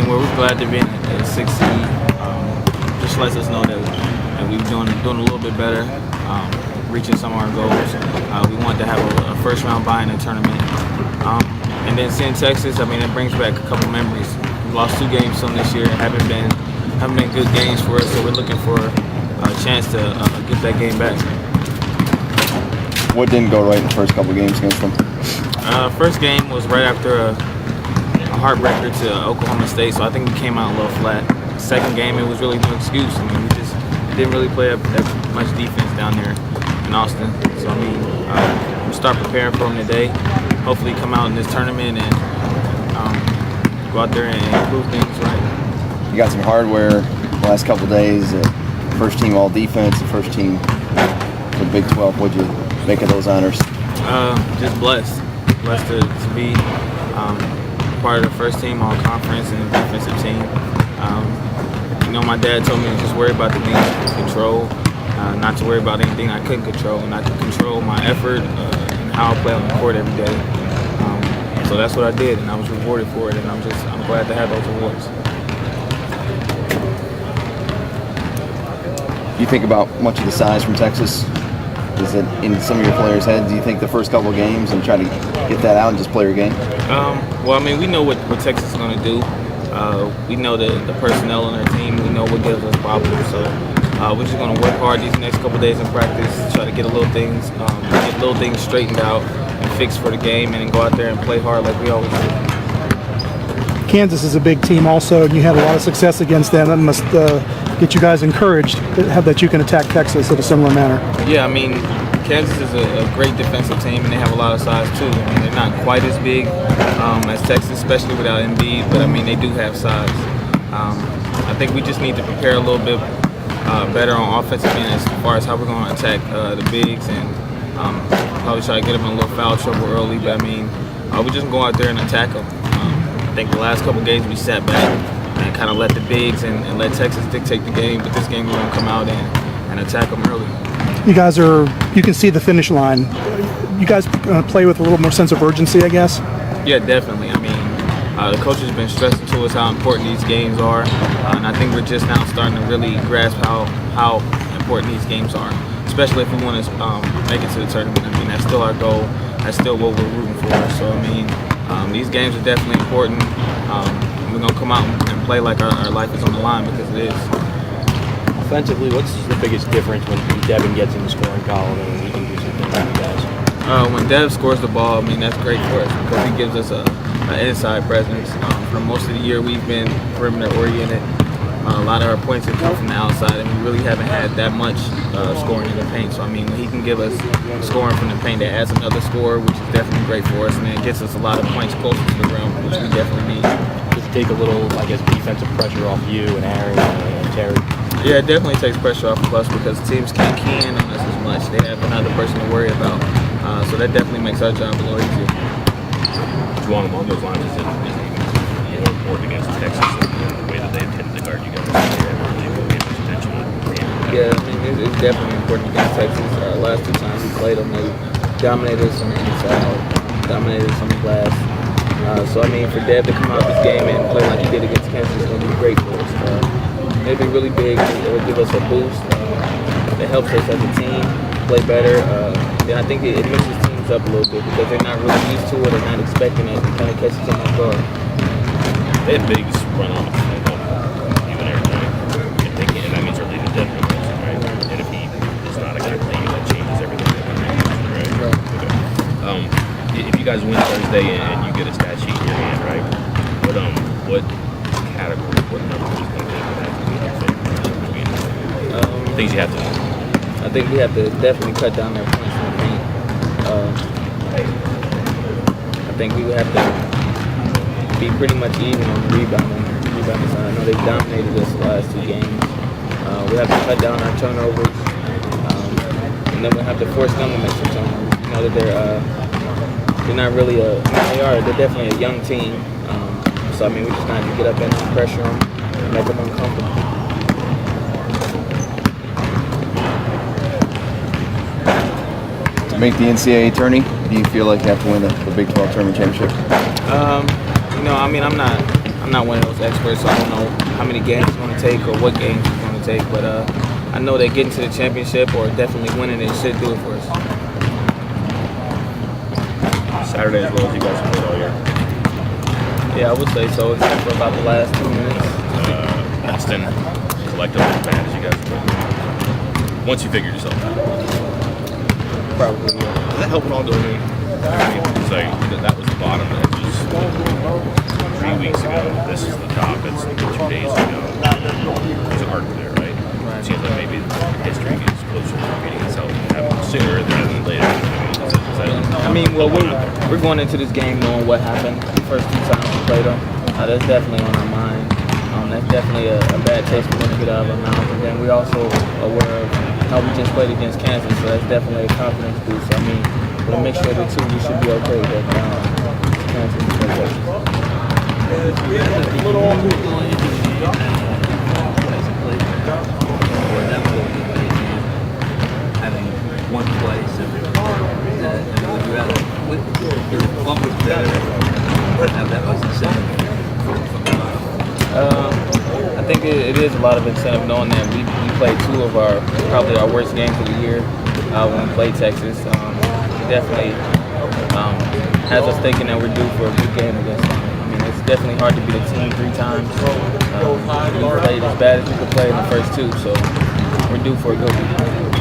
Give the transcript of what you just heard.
mean, we're glad to be in a 6 seed. Just lets us know that we're doing a little bit better, reaching some of our goals. We want to have a first round bye in the tournament. And then seeing Texas, I mean, it brings back a couple memories. We lost 2 games from this year, haven't been good games for us, so we're looking for a chance to get that game back. What didn't go right in the first couple games against them? First game was right after a heartbreaker to Oklahoma State, so I think we came out a little flat. Second game, it was really no excuse. I mean, we just didn't really play that much defense down there in Austin. So, I mean, we'll start preparing for them today. Hopefully come out in this tournament and go out there and improve things, right? You got some hardware the last couple days. First team all defense, the first team for the Big 12. What'd you make of those honors? Just blessed to be part of the first team all conference and the defensive team. My dad told me to just worry about the things I could control, not to worry about anything I couldn't control, and I could control my effort and how I play on the court every day. So that's what I did, and I was rewarded for it, and I'm glad to have those awards. You think about much of the size from Texas? Is it in some of your players' heads? Do you think the first couple of games and try to get that out and just play your game? Well, I mean, we know what Texas is going to do. We know the personnel on our team. We know what gives us problems. So we're just going to work hard these next couple of days in practice, try to get little things straightened out and fixed for the game, and then go out there and play hard like we always do. Kansas is a big team also, and you had a lot of success against them. That must get you guys encouraged that you can attack Texas in a similar manner. Yeah, I mean, Kansas is a great defensive team, and they have a lot of size too. I mean, they're not quite as big as Texas, especially without Embiid, but I mean, they do have size. I think we just need to prepare a little bit better on offensive end as far as how we're going to attack the bigs, and probably try to get them in a little foul trouble early. But I mean, we just go out there and attack them. I think the last couple games we sat back and kind of let the bigs and let Texas dictate the game, but this game we're going to come out and attack them early. You can see the finish line. You guys play with a little more sense of urgency, I guess? Yeah, definitely. I mean, the coach has been stressing to us how important these games are, and I think we're just now starting to really grasp how important these games are, especially if we want to make it to the tournament. I mean, that's still our goal. That's still what we're rooting for. So, I mean, these games are definitely important. We're going to come out and play like our life is on the line, because it is. Offensively, what's the biggest difference when Devin gets in the scoring column and we can do something for you guys? When Dev scores the ball, I mean, that's great for us because he gives us an inside presence. For most of the year, we've been perimeter oriented. A lot of our points have come from the outside, and we really haven't had that much scoring in the paint. So, I mean, when he can give us scoring from the paint, that adds another score, which is definitely great for us, and it gets us a lot of points closer to the rim, which we definitely need. Just take a little, I guess, defensive pressure off you and Aaron and Terry. Yeah, it definitely takes pressure off of us because teams can't key in on us as much. They have another person to worry about. So that definitely makes our job a little easier. Juwan, along those lines, is it more important against Texas the way that they intended to guard you guys? Yeah, I mean, it's definitely important against Texas. Last 2 times we played them, they dominated us on the inside, dominated us on the glass. So, I mean, for Dev to come out this game and play like he did against Kansas is going to be great for us. They've been really big. It will give us a boost. It helps us as a team play better. Then I think it mixes teams up a little bit because they're not really used to it or not expecting it. It kind of catches them off guard. They had bigs run off you and everything. If they can't, that means they're leaving Denver, right? And if he is not a guy playing, that changes everything. Right? Okay. If you guys win Thursday and you get a stat sheet in your hand, right? What category, what number do you think that would have to be in your favor? Things you have to do. I think we have to definitely cut down their points in the paint. I think we would have to be pretty much even on the rebounding side. I know they've dominated us the last 2 games. We have to cut down our turnovers, and then we have to force them to make some turnovers. You know that they're not really they're definitely a young team. So I mean, we just got to get up and pressure them and make them uncomfortable. To make the NCAA tourney, do you feel like you have to win the Big 12 tournament championship? I mean, I'm I'm not one of those experts, so I don't know how many games it's going to take or what games it's going to take. But I know that getting to the championship or definitely winning it should do it for us. Saturday as well as you guys have played all year. Yeah, I would say so, except for about the last 2 minutes. Boston, collectively as bad as you guys have been. Once you figured yourself out. Probably, yeah. Does that help at all, though? I mean, it's like that was the bottom. That was 3 weeks ago. This is the top. It's 2 days ago. There's an arc there, right? It seems like maybe history gets closer to repeating itself sooner than later. I mean, well, we're going into this game knowing what happened the first 2 times we played them. That's definitely on our mind. That's definitely a bad taste we're going to get out of our mouth. And then we're also aware of how we just played against Kansas, so that's definitely a confidence boost. I mean, with a mixture of the two, we should be okay with that. Kansas is okay. Having one place and would you rather what was better have that was incentive I think it is a lot of incentive knowing that we played 2 of probably our worst games of the year when we played Texas. Definitely has us thinking that we're due for a good game against them. I mean, it's definitely hard to beat a team 3 times. We played as bad as we could play in the first 2, so we're due for a good one.